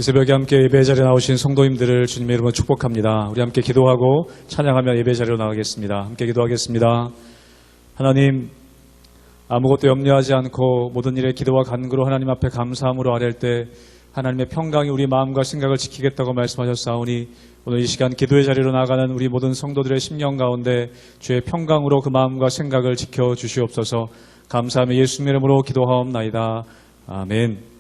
새벽에 함께 예배 자리에 나오신 성도님들을 주님의 이름으로 축복합니다. 우리 함께 기도하고 찬양하며 예배 자리로 나가겠습니다. 함께 기도하겠습니다. 하나님, 아무것도 염려하지 않고 모든 일에 기도와 간구로 하나님 앞에 감사함으로 아뢰을 때 하나님의 평강이 우리 마음과 생각을 지키겠다고 말씀하셨사오니 오늘 이 시간 기도의 자리로 나가는 우리 모든 성도들의 심령 가운데 주의 평강으로 그 마음과 생각을 지켜주시옵소서. 감사하며 예수님 이름으로 기도하옵나이다. 아멘.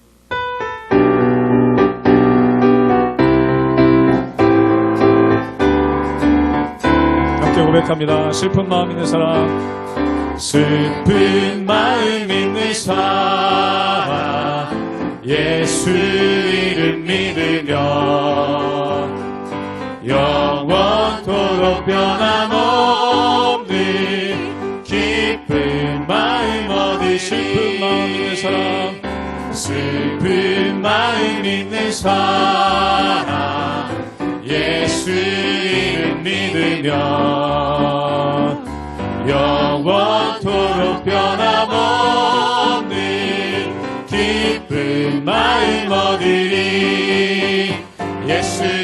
고백합니다. 슬픈 마음 있는 사람, 슬픈 마음 있는 사람, 예수 이름 믿으며 영원토록 변함없는 기쁜 마음 얻으시. 슬픈 마음 있는 사람, 슬픈 마음 있는 사람, 예수 이름 믿으며 영원토록 변함없는 기쁜 마음 얻으리. 예수의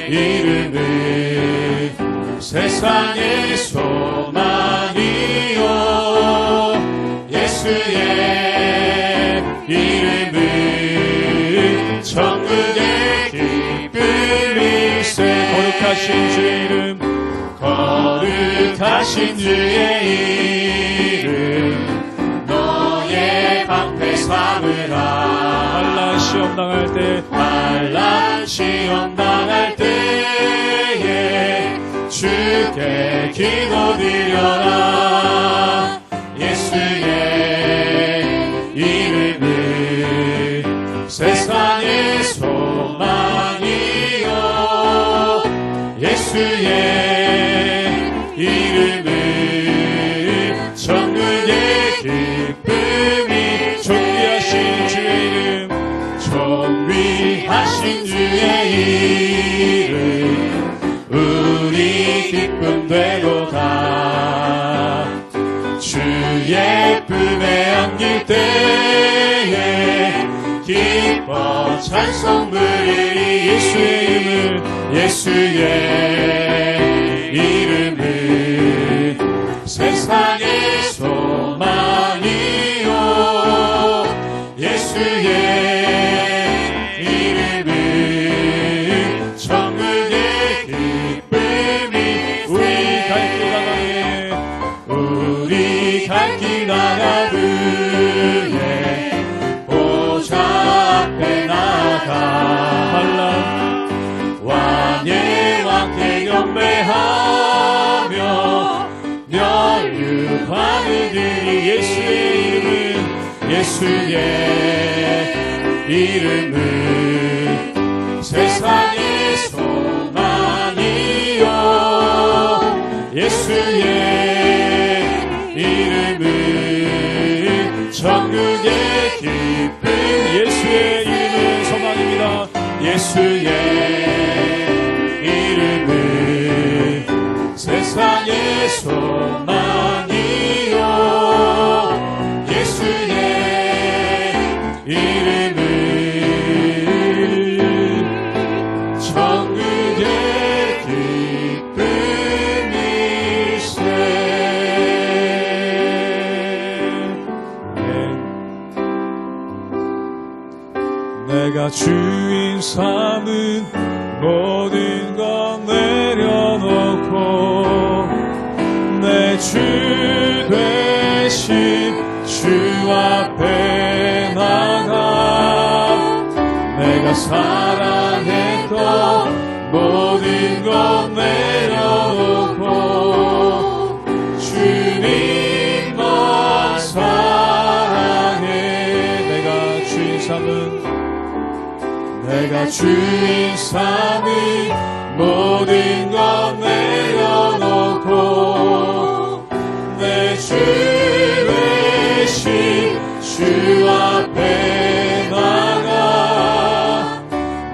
이름은 세상의 소망이요, 예수의 이름은 천국의 기쁨일세. 거룩하신 주의 이름, 거룩하신 주의 이름, 너의 방패 삼으라. 환난 시험 당할 때, 환난 시험 당할 때에 주께 기도드려라. 예수의 이름은 세상의 소망이요, 예수의 이름은 천국의 기쁨이. 존귀하신 주의 이름, 존귀하신 주의 이름, 우리 기쁨 되도다. 주의 품에 안길 때에 기뻐 찬송 부르리. 예수의 이름은, 예수의 이름은 세상의 소망이요, 예수의 이름은 천국의 기쁨이. 우리 갈 길 나가네, 우리 갈 길 나가네, 보좌 앞에 나가. 환난 왕의 왕께 경배하며 멸류관을 드리. 예수의 이름은, 예수의 이름은 세상의 소망이요, 예수의 이름은 천국의 기쁨. 예수의 이름은 소망입니다. 예수의 이름은 세상의 소망이요, 예수의 이름은 천국의 기쁨일세. 내가 주인 삼은 모든 것 내려놓고 내 주 되신 주 앞에 나가. 내가 사랑했던 모든 것 내려놓고 주님만 사랑해. 내가 주인 삼은 모든 것 내려놓고 내 주 되신 주 앞에 나가.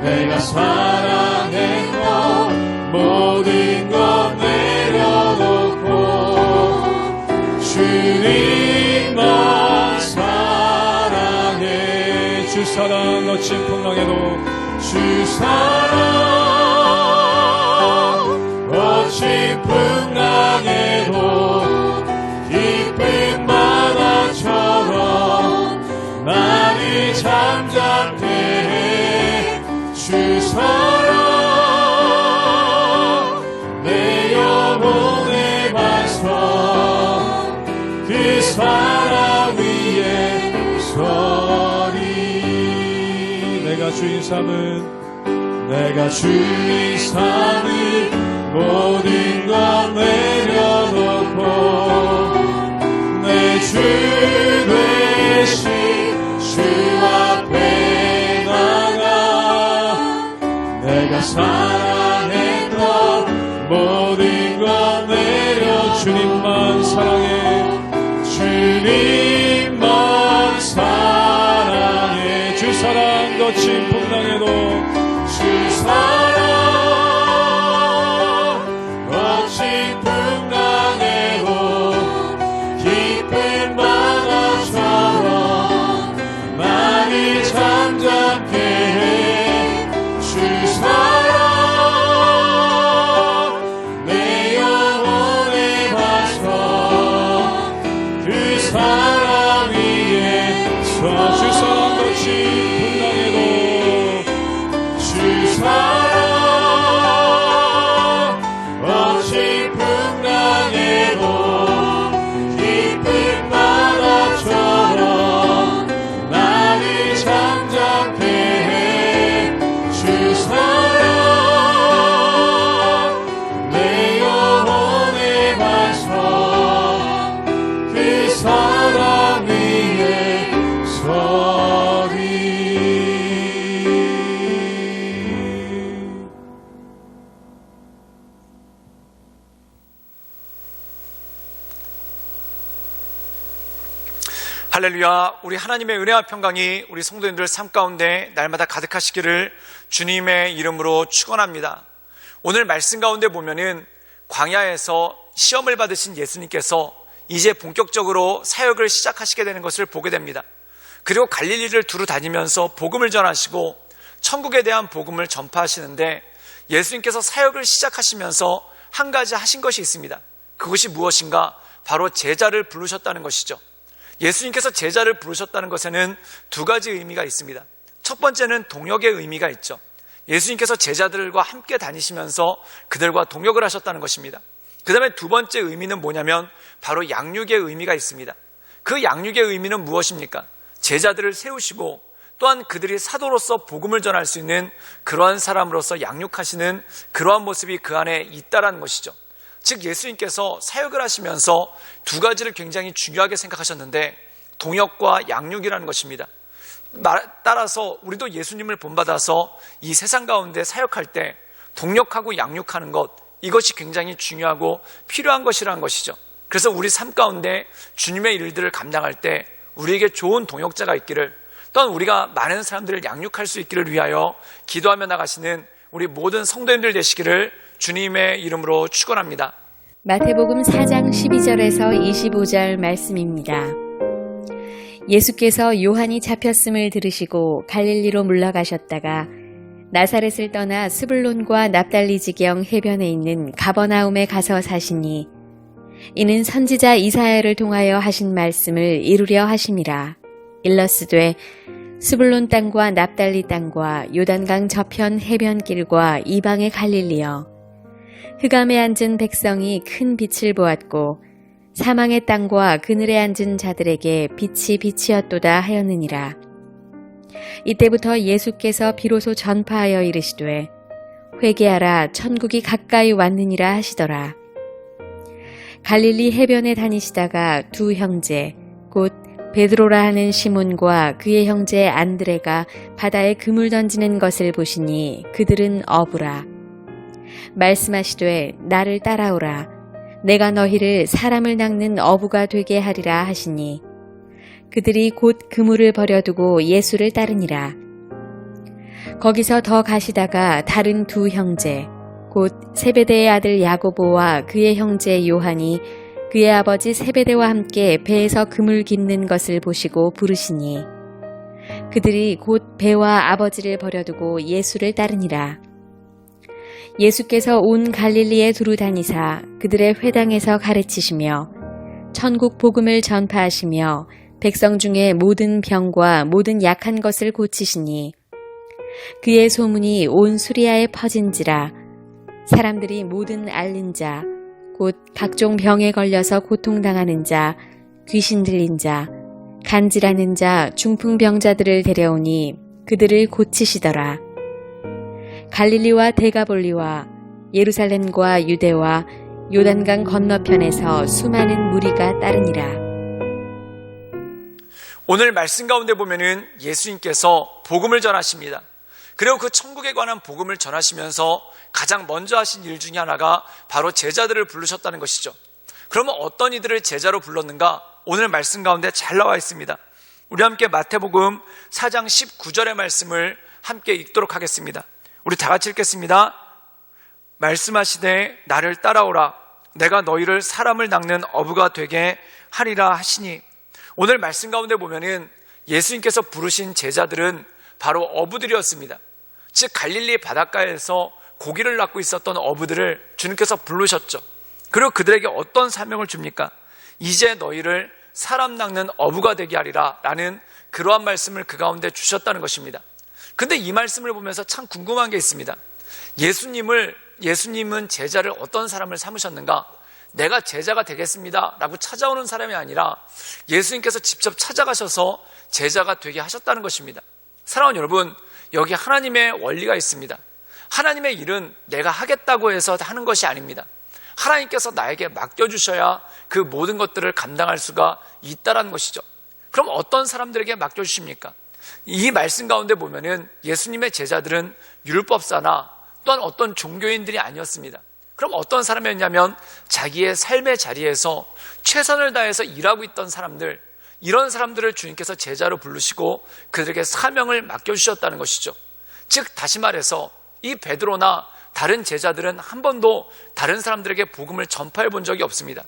내가 사랑했던 모든 것 내려놓고 주님만 사랑해. 주 사랑 거친 풍랑 주 사랑 거친 풍랑에도 깊은 바다처럼 나를 잠잠케 해. 주 사랑 내 영혼의 반석 그 사랑 위에 서리. 내가 주인 삼은 모든 것 내려놓고 내 주 되신 주 앞에 나가 내가 사랑했던 모든 것 내려 주님만 사랑해. 주님만 사랑해. 주 사랑 거친 풍랑에도 주 사랑 거친 풍랑에도 깊은 바다처럼 나를 잠잠케 해. 주 사랑 내 영혼의 반석 그 사랑 위에서 주 사랑 거친 풍랑에도 주 사랑 거친 풍랑에도 깊은 바다처럼 나를 잠잠케 해. 주 사랑 내 영혼의 반석 그 사랑 위에 서리. 할렐루야. 우리 하나님의 은혜와 평강이 우리 성도님들 삶 가운데 날마다 가득하시기를 주님의 이름으로 축원합니다. 오늘 말씀 가운데 보면은 광야에서 시험을 받으신 예수님께서 이제 본격적으로 사역을 시작하시게 되는 것을 보게 됩니다. 그리고 갈릴리를 두루 다니면서 복음을 전하시고 천국에 대한 복음을 전파하시는데 예수님께서 사역을 시작하시면서 한 가지 하신 것이 있습니다. 그것이 무엇인가? 바로 제자를 부르셨다는 것이죠. 예수님께서 제자를 부르셨다는 것에는 두 가지 의미가 있습니다. 첫 번째는 동역의 의미가 있죠. 예수님께서 제자들과 함께 다니시면서 그들과 동역을 하셨다는 것입니다. 그 다음에 두 번째 의미는 뭐냐면 바로 양육의 의미가 있습니다. 그 양육의 의미는 무엇입니까? 제자들을 세우시고 또한 그들이 사도로서 복음을 전할 수 있는 그러한 사람으로서 양육하시는 그러한 모습이 그 안에 있다라는 것이죠. 즉 예수님께서 사역을 하시면서 두 가지를 굉장히 중요하게 생각하셨는데 동역과 양육이라는 것입니다. 따라서 우리도 예수님을 본받아서 이 세상 가운데 사역할 때 동역하고 양육하는 것, 이것이 굉장히 중요하고 필요한 것이라는 것이죠. 그래서 우리 삶 가운데 주님의 일들을 감당할 때 우리에게 좋은 동역자가 있기를, 또한 우리가 많은 사람들을 양육할 수 있기를 위하여 기도하며 나가시는 우리 모든 성도님들 되시기를 주님의 이름으로 축원합니다. 마태복음 4장 12절에서 25절 말씀입니다. 예수께서 요한이 잡혔음을 들으시고 갈릴리로 물러가셨다가 나사렛을 떠나 스불론과 납달리 지경 해변에 있는 가버나움에 가서 사시니 이는 선지자 이사야를 통하여 하신 말씀을 이루려 하심이라. 일러스되 스불론 땅과 납달리 땅과 요단강 저편 해변길과 이방의 갈릴리여, 흑암에 앉은 백성이 큰 빛을 보았고 사망의 땅과 그늘에 앉은 자들에게 빛이 빛이었도다 하였느니라. 이때부터 예수께서 비로소 전파하여 이르시되 회개하라, 천국이 가까이 왔느니라 하시더라. 갈릴리 해변에 다니시다가 두 형제 곧 베드로라 하는 시몬과 그의 형제 안드레가 바다에 그물 던지는 것을 보시니 그들은 어부라. 말씀하시되 나를 따라오라. 내가 너희를 사람을 낚는 어부가 되게 하리라 하시니 그들이 곧 그물을 버려두고 예수를 따르니라. 거기서 더 가시다가 다른 두 형제 곧 세베대의 아들 야고보와 그의 형제 요한이 그의 아버지 세베대와 함께 배에서 그물 깁는 것을 보시고 부르시니 그들이 곧 배와 아버지를 버려두고 예수를 따르니라. 예수께서 온 갈릴리에 두루 다니사 그들의 회당에서 가르치시며 천국 복음을 전파하시며 백성 중에 모든 병과 모든 약한 것을 고치시니 그의 소문이 온 수리아에 퍼진지라. 사람들이 모든 앓는 자, 곧 각종 병에 걸려서 고통당하는 자, 귀신 들린 자, 간질하는 자, 중풍병자들을 데려오니 그들을 고치시더라. 갈릴리와 데가볼리와 예루살렘과 유대와 요단강 건너편에서 수많은 무리가 따르니라. 오늘 말씀 가운데 보면은 예수님께서 복음을 전하십니다. 그리고 그 천국에 관한 복음을 전하시면서 가장 먼저 하신 일 중에 하나가 바로 제자들을 부르셨다는 것이죠. 그러면 어떤 이들을 제자로 불렀는가? 오늘 말씀 가운데 잘 나와 있습니다. 우리 함께 마태복음 4장 19절의 말씀을 함께 읽도록 하겠습니다. 우리 다 같이 읽겠습니다. 말씀하시되 나를 따라오라. 내가 너희를 사람을 낚는 어부가 되게 하리라 하시니. 오늘 말씀 가운데 보면은 예수님께서 부르신 제자들은 바로 어부들이었습니다. 즉 갈릴리 바닷가에서 고기를 낚고 있었던 어부들을 주님께서 부르셨죠. 그리고 그들에게 어떤 사명을 줍니까? 이제 너희를 사람 낚는 어부가 되게 하리라 라는 그러한 말씀을 그 가운데 주셨다는 것입니다. 근데 이 말씀을 보면서 참 궁금한 게 있습니다. 예수님은 제자를 어떤 사람을 삼으셨는가? 내가 제자가 되겠습니다 라고 찾아오는 사람이 아니라 예수님께서 직접 찾아가셔서 제자가 되게 하셨다는 것입니다. 사랑하는 여러분, 여기 하나님의 원리가 있습니다. 하나님의 일은 내가 하겠다고 해서 하는 것이 아닙니다. 하나님께서 나에게 맡겨주셔야 그 모든 것들을 감당할 수가 있다는 것이죠. 그럼 어떤 사람들에게 맡겨주십니까? 이 말씀 가운데 보면은 예수님의 제자들은 율법사나 또한 어떤 종교인들이 아니었습니다. 그럼 어떤 사람이었냐면 자기의 삶의 자리에서 최선을 다해서 일하고 있던 사람들, 이런 사람들을 주님께서 제자로 부르시고 그들에게 사명을 맡겨주셨다는 것이죠. 즉 다시 말해서 이 베드로나 다른 제자들은 한 번도 다른 사람들에게 복음을 전파해 본 적이 없습니다.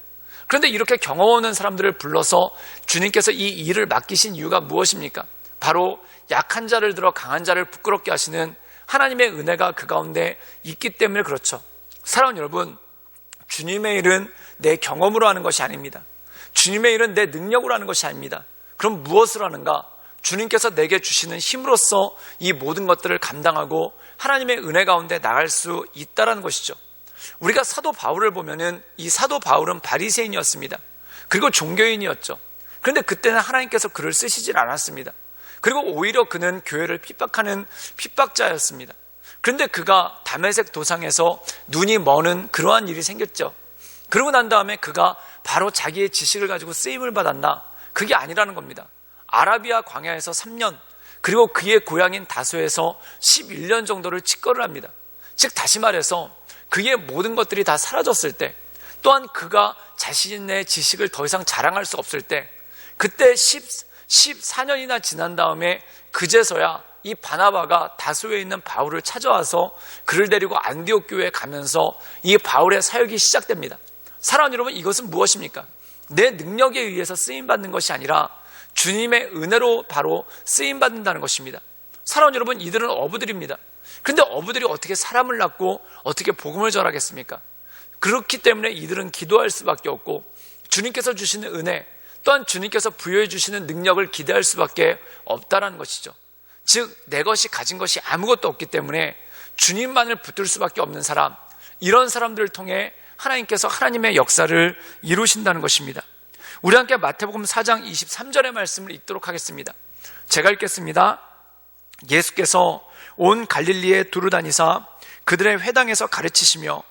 그런데 이렇게 경험 없는 사람들을 불러서 주님께서 이 일을 맡기신 이유가 무엇입니까? 바로 약한 자를 들어 강한 자를 부끄럽게 하시는 하나님의 은혜가 그 가운데 있기 때문에 그렇죠. 사랑하는 여러분, 주님의 일은 내 경험으로 하는 것이 아닙니다. 주님의 일은 내 능력으로 하는 것이 아닙니다. 그럼 무엇을 하는가? 주님께서 내게 주시는 힘으로써 이 모든 것들을 감당하고 하나님의 은혜 가운데 나갈 수 있다는 것이죠. 우리가 사도 바울을 보면은 이 사도 바울은 바리새인이었습니다. 그리고 종교인이었죠. 그런데 그때는 하나님께서 그를 쓰시질 않았습니다. 그리고 오히려 그는 교회를 핍박하는 핍박자였습니다. 그런데 그가 다메섹 도상에서 눈이 머는 그러한 일이 생겼죠. 그러고 난 다음에 그가 바로 자기의 지식을 가지고 쓰임을 받았나? 그게 아니라는 겁니다. 아라비아 광야에서 3년, 그리고 그의 고향인 다소에서 11년 정도를 직거를 합니다. 즉 다시 말해서 그의 모든 것들이 다 사라졌을 때, 또한 그가 자신의 지식을 더 이상 자랑할 수 없을 때, 그때 14년이나 지난 다음에 그제서야 이 바나바가 다소에 있는 바울을 찾아와서 그를 데리고 안디옥 교회에 가면서 이 바울의 사역이 시작됩니다. 사랑하는 여러분, 이것은 무엇입니까? 내 능력에 의해서 쓰임받는 것이 아니라 주님의 은혜로 바로 쓰임받는다는 것입니다. 사랑하는 여러분, 이들은 어부들입니다. 그런데 어부들이 어떻게 사람을 낳고 어떻게 복음을 전하겠습니까? 그렇기 때문에 이들은 기도할 수밖에 없고 주님께서 주시는 은혜, 또한 주님께서 부여해 주시는 능력을 기대할 수밖에 없다는 것이죠. 즉 내 것이 가진 것이 아무것도 없기 때문에 주님만을 붙들 수밖에 없는 사람, 이런 사람들을 통해 하나님께서 하나님의 역사를 이루신다는 것입니다. 우리 함께 마태복음 4장 23절의 말씀을 읽도록 하겠습니다. 제가 읽겠습니다. 예수께서 온 갈릴리에 두루 다니사 그들의 회당에서 가르치시며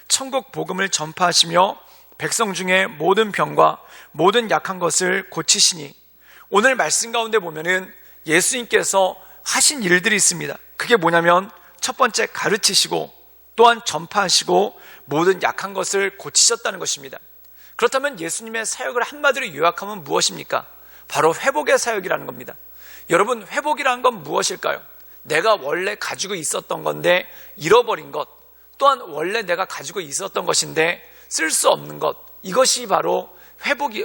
천국 복음을 전파하시며 백성 중에 모든 병과 모든 약한 것을 고치시니. 오늘 말씀 가운데 보면은 예수님께서 하신 일들이 있습니다. 그게 뭐냐면 첫 번째 가르치시고 또한 전파하시고 모든 약한 것을 고치셨다는 것입니다. 그렇다면 예수님의 사역을 한마디로 요약하면 무엇입니까? 바로 회복의 사역이라는 겁니다. 여러분, 회복이라는 건 무엇일까요? 내가 원래 가지고 있었던 건데 잃어버린 것, 또한 원래 내가 가지고 있었던 것인데 쓸 수 없는 것, 이것이 바로 회복이,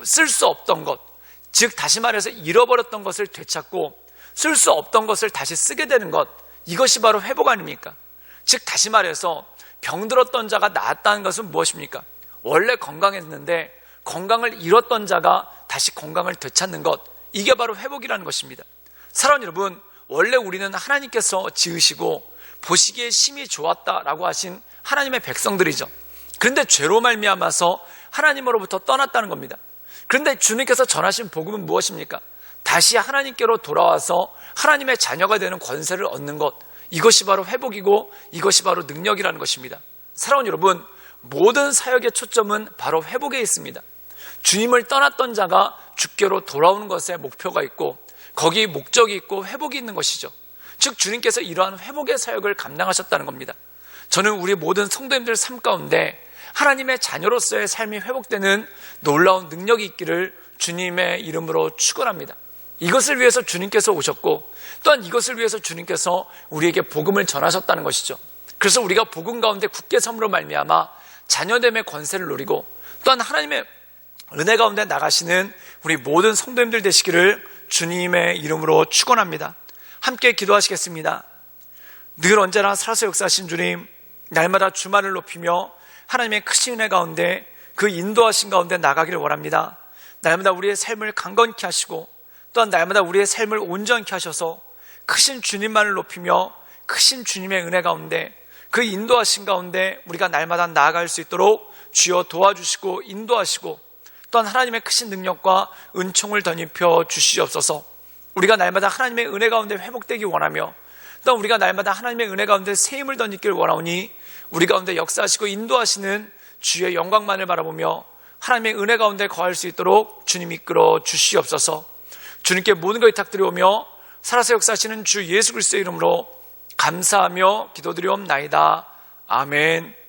쓸 수 없던 것, 즉 다시 말해서 잃어버렸던 것을 되찾고 쓸 수 없던 것을 다시 쓰게 되는 것, 이것이 바로 회복 아닙니까? 즉 다시 말해서 병들었던 자가 나았다는 것은 무엇입니까? 원래 건강했는데 건강을 잃었던 자가 다시 건강을 되찾는 것, 이게 바로 회복이라는 것입니다. 사랑하는 여러분, 원래 우리는 하나님께서 지으시고 보시기에 심히 좋았다라고 하신 하나님의 백성들이죠. 그런데 죄로 말미암아서 하나님으로부터 떠났다는 겁니다. 그런데 주님께서 전하신 복음은 무엇입니까? 다시 하나님께로 돌아와서 하나님의 자녀가 되는 권세를 얻는 것, 이것이 바로 회복이고 이것이 바로 능력이라는 것입니다. 사랑하는 여러분, 모든 사역의 초점은 바로 회복에 있습니다. 주님을 떠났던 자가 주께로 돌아오는 것에 목표가 있고 거기 목적이 있고 회복이 있는 것이죠. 즉 주님께서 이러한 회복의 사역을 감당하셨다는 겁니다. 저는 우리 모든 성도님들 삶 가운데 하나님의 자녀로서의 삶이 회복되는 놀라운 능력이 있기를 주님의 이름으로 축원합니다. 이것을 위해서 주님께서 오셨고 또한 이것을 위해서 주님께서 우리에게 복음을 전하셨다는 것이죠. 그래서 우리가 복음 가운데 굳게 섬으로 말미암아 자녀됨의 권세를 누리고 또한 하나님의 은혜 가운데 나가시는 우리 모든 성도님들 되시기를 주님의 이름으로 축원합니다. 함께 기도하시겠습니다. 늘 언제나 살아서 역사하신 주님, 날마다 주말을 높이며 하나님의 크신 은혜 가운데 그 인도하신 가운데 나가기를 원합니다. 날마다 우리의 삶을 강건케 하시고 또한 날마다 우리의 삶을 온전케 하셔서 크신 주님만을 높이며 크신 주님의 은혜 가운데 그 인도하신 가운데 우리가 날마다 나아갈 수 있도록 주여 도와주시고 인도하시고 또한 하나님의 크신 능력과 은총을 덧입혀 주시옵소서. 우리가 날마다 하나님의 은혜 가운데 회복되기 원하며 또한 우리가 날마다 하나님의 은혜 가운데 새 힘을 덧입기를 원하오니 우리 가운데 역사하시고 인도하시는 주의 영광만을 바라보며 하나님의 은혜 가운데 거할 수 있도록 주님 이끌어 주시옵소서. 주님께 모든 걸 부탁드리오며 살아서 역사하시는 주 예수 그리스도의 이름으로 감사하며 기도드리옵나이다. 아멘.